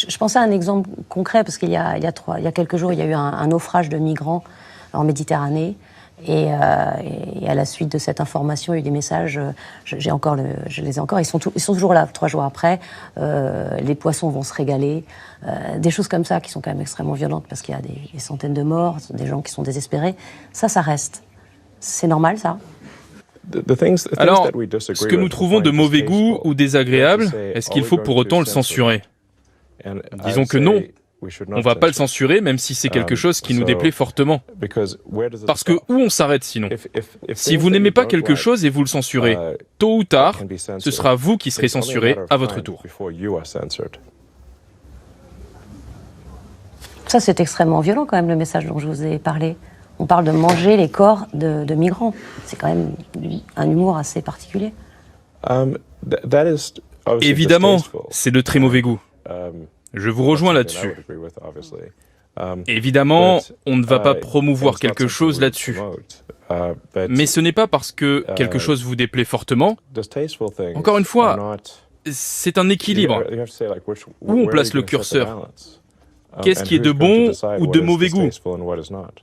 Je pensais à un exemple concret, parce qu'il y a quelques jours, il y a eu un naufrage de migrants en Méditerranée. Et à la suite de cette information, il y a eu des messages, je les ai encore, ils sont toujours là, 3 jours après, les poissons vont se régaler, des choses comme ça qui sont quand même extrêmement violentes, parce qu'il y a des centaines de morts, des gens qui sont désespérés. Ça reste. C'est normal, ça ? Alors, ce que nous trouvons de mauvais goût ou désagréable, est-ce qu'il faut pour autant le censurer ? Disons que non. On ne va pas le censurer, même si c'est quelque chose qui nous déplaît fortement. Parce que où on s'arrête sinon ? Si vous n'aimez pas quelque chose et vous le censurez, tôt ou tard, ce sera vous qui serez censuré à votre tour. Ça, c'est extrêmement violent quand même, le message dont je vous ai parlé. On parle de manger les corps de migrants. C'est quand même un humour assez particulier. Évidemment, c'est de très mauvais goût. Je vous rejoins là-dessus. Évidemment, on ne va pas promouvoir quelque chose là-dessus. Mais ce n'est pas parce que quelque chose vous déplaît fortement. Encore une fois, c'est un équilibre. Où on place le curseur ? Qu'est-ce qui est de bon ou de mauvais goût ?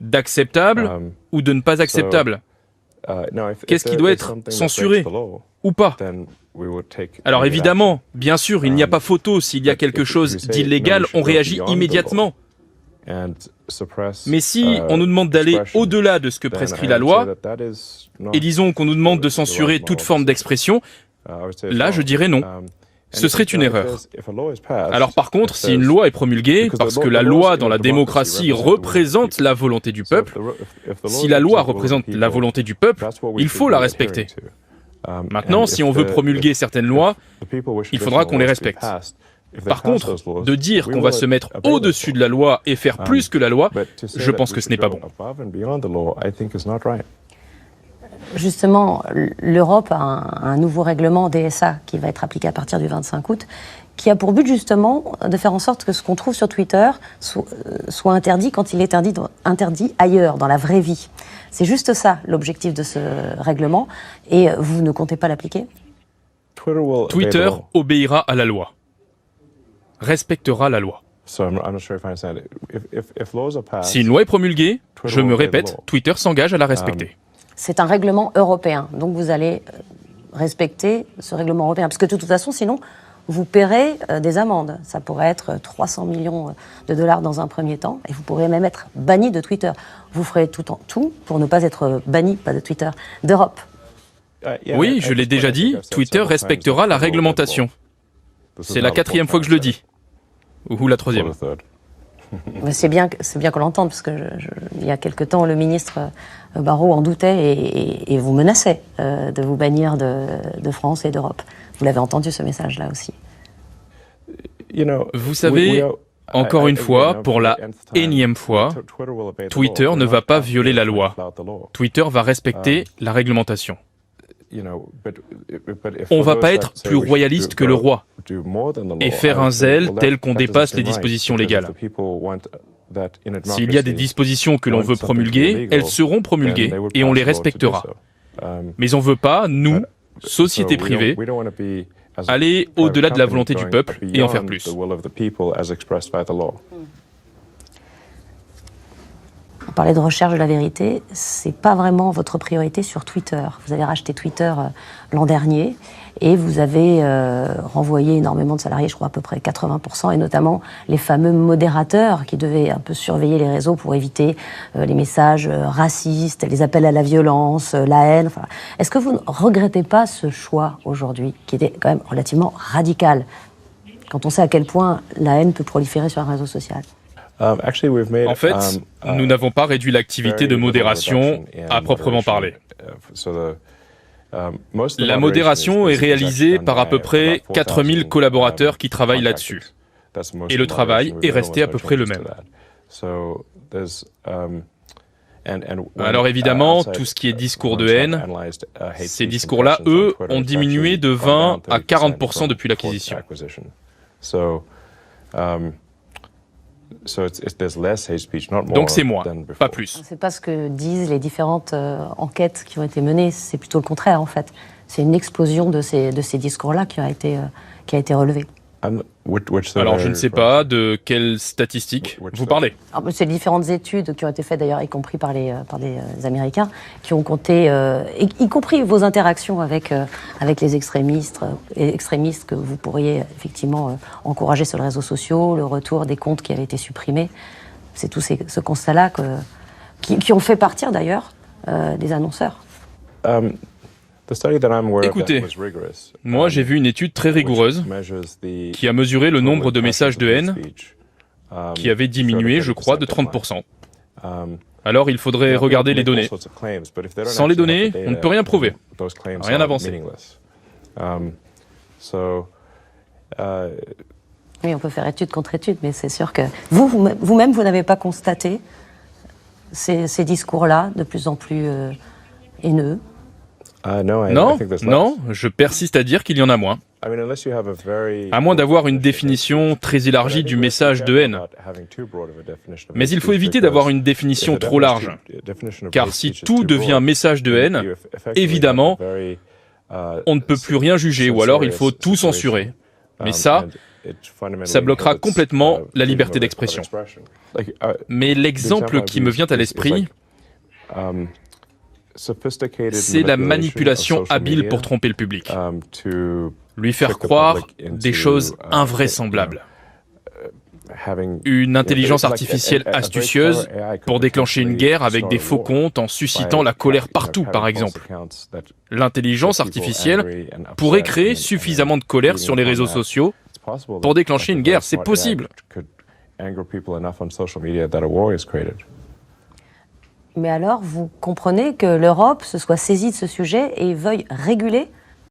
D'acceptable ou de ne pas acceptable ? Qu'est-ce qui doit être censuré ou pas ? Alors évidemment, bien sûr, il n'y a pas photo. S'il y a quelque chose d'illégal, on réagit immédiatement. Mais si on nous demande d'aller au-delà de ce que prescrit la loi, et disons qu'on nous demande de censurer toute forme d'expression, là je dirais non. Ce serait une erreur. Alors par contre, si une loi est promulguée, parce que la loi dans la démocratie représente la volonté du peuple, si la loi représente la volonté du peuple, il faut la respecter. Maintenant, si on veut promulguer certaines lois, il faudra qu'on les respecte. Par contre, de dire qu'on va se mettre au-dessus de la loi et faire plus que la loi, je pense que ce n'est pas bon. Justement, l'Europe a un nouveau règlement DSA qui va être appliqué à partir du 25 août, qui a pour but justement de faire en sorte que ce qu'on trouve sur Twitter soit interdit quand il est interdit ailleurs, dans la vraie vie. C'est juste ça l'objectif de ce règlement, et vous ne comptez pas l'appliquer ? Twitter obéira à la loi, respectera la loi. Si une loi est promulguée, je me répète, Twitter s'engage à la respecter. C'est un règlement européen, donc vous allez respecter ce règlement européen, parce que de toute façon, sinon, vous paierez des amendes. Ça pourrait être 300 millions de dollars dans un premier temps, et vous pourrez même être banni de Twitter. Vous ferez tout pour ne pas être banni, pas de Twitter, d'Europe. Oui, je l'ai déjà dit, Twitter respectera la réglementation. C'est la 4e fois que je le dis. Ou la 3e. C'est bien qu'on l'entende, parce que il y a quelque temps, le ministre Barrot en doutait et vous menaçait de vous bannir de France et d'Europe. Vous l'avez entendu, ce message-là aussi. Vous savez, encore une fois, pour la énième fois, Twitter ne va pas violer la loi. Twitter va respecter la réglementation. On ne va pas être plus royaliste que le roi et faire un zèle tel qu'on dépasse les dispositions légales. S'il y a des dispositions que l'on veut promulguer, elles seront promulguées et on les respectera. Mais on ne veut pas, nous, société privée, aller au-delà de la volonté du peuple et en faire plus. On parlait de recherche de la vérité, c'est pas vraiment votre priorité sur Twitter. Vous avez racheté Twitter l'an dernier et vous avez renvoyé énormément de salariés, je crois à peu près 80%, et notamment les fameux modérateurs qui devaient un peu surveiller les réseaux pour éviter les messages racistes, les appels à la violence, la haine. Enfin, est-ce que vous ne regrettez pas ce choix aujourd'hui, qui était quand même relativement radical, quand on sait à quel point la haine peut proliférer sur un réseau social ? En fait, nous n'avons pas réduit l'activité de modération à proprement parler. La modération est réalisée par à peu près 4000 collaborateurs qui travaillent là-dessus. Et le travail est resté à peu près le même. Alors évidemment, tout ce qui est discours de haine, ces discours-là, eux, ont diminué de 20 à 40% depuis l'acquisition. Donc c'est moins, pas plus. C'est pas ce que disent les différentes enquêtes qui ont été menées, c'est plutôt le contraire en fait. C'est une explosion de ces discours-là qui a été relevée. Alors je ne sais pas de quelles statistiques vous parlez. C'est différentes études qui ont été faites d'ailleurs, y compris par les Américains, qui ont compté, y compris vos interactions avec les extrémistes que vous pourriez effectivement encourager sur les réseaux sociaux, le retour des comptes qui avaient été supprimés. C'est tout ce constat-là qui ont fait partir d'ailleurs des annonceurs. Écoutez, moi j'ai vu une étude très rigoureuse qui a mesuré le nombre de messages de haine qui avait diminué, je crois, de 30%. Alors il faudrait regarder les données. Sans les données, on ne peut rien prouver, rien avancer. Oui, on peut faire étude contre étude, mais c'est sûr que vous-même, vous n'avez pas constaté ces discours-là de plus en plus haineux. Non, je persiste à dire qu'il y en a moins. À moins d'avoir une définition très élargie du message de haine. Mais il faut éviter d'avoir une définition trop large. Car si tout devient message de haine, évidemment, on ne peut plus rien juger, ou alors il faut tout censurer. Mais ça bloquera complètement la liberté d'expression. Mais l'exemple qui me vient à l'esprit, c'est la manipulation habile pour tromper le public. Lui faire croire des choses invraisemblables. Une intelligence artificielle astucieuse pour déclencher une guerre avec des faux comptes en suscitant la colère partout, par exemple. L'intelligence artificielle pourrait créer suffisamment de colère sur les réseaux sociaux pour déclencher une guerre, c'est possible. Mais alors, vous comprenez que l'Europe se soit saisie de ce sujet et veuille réguler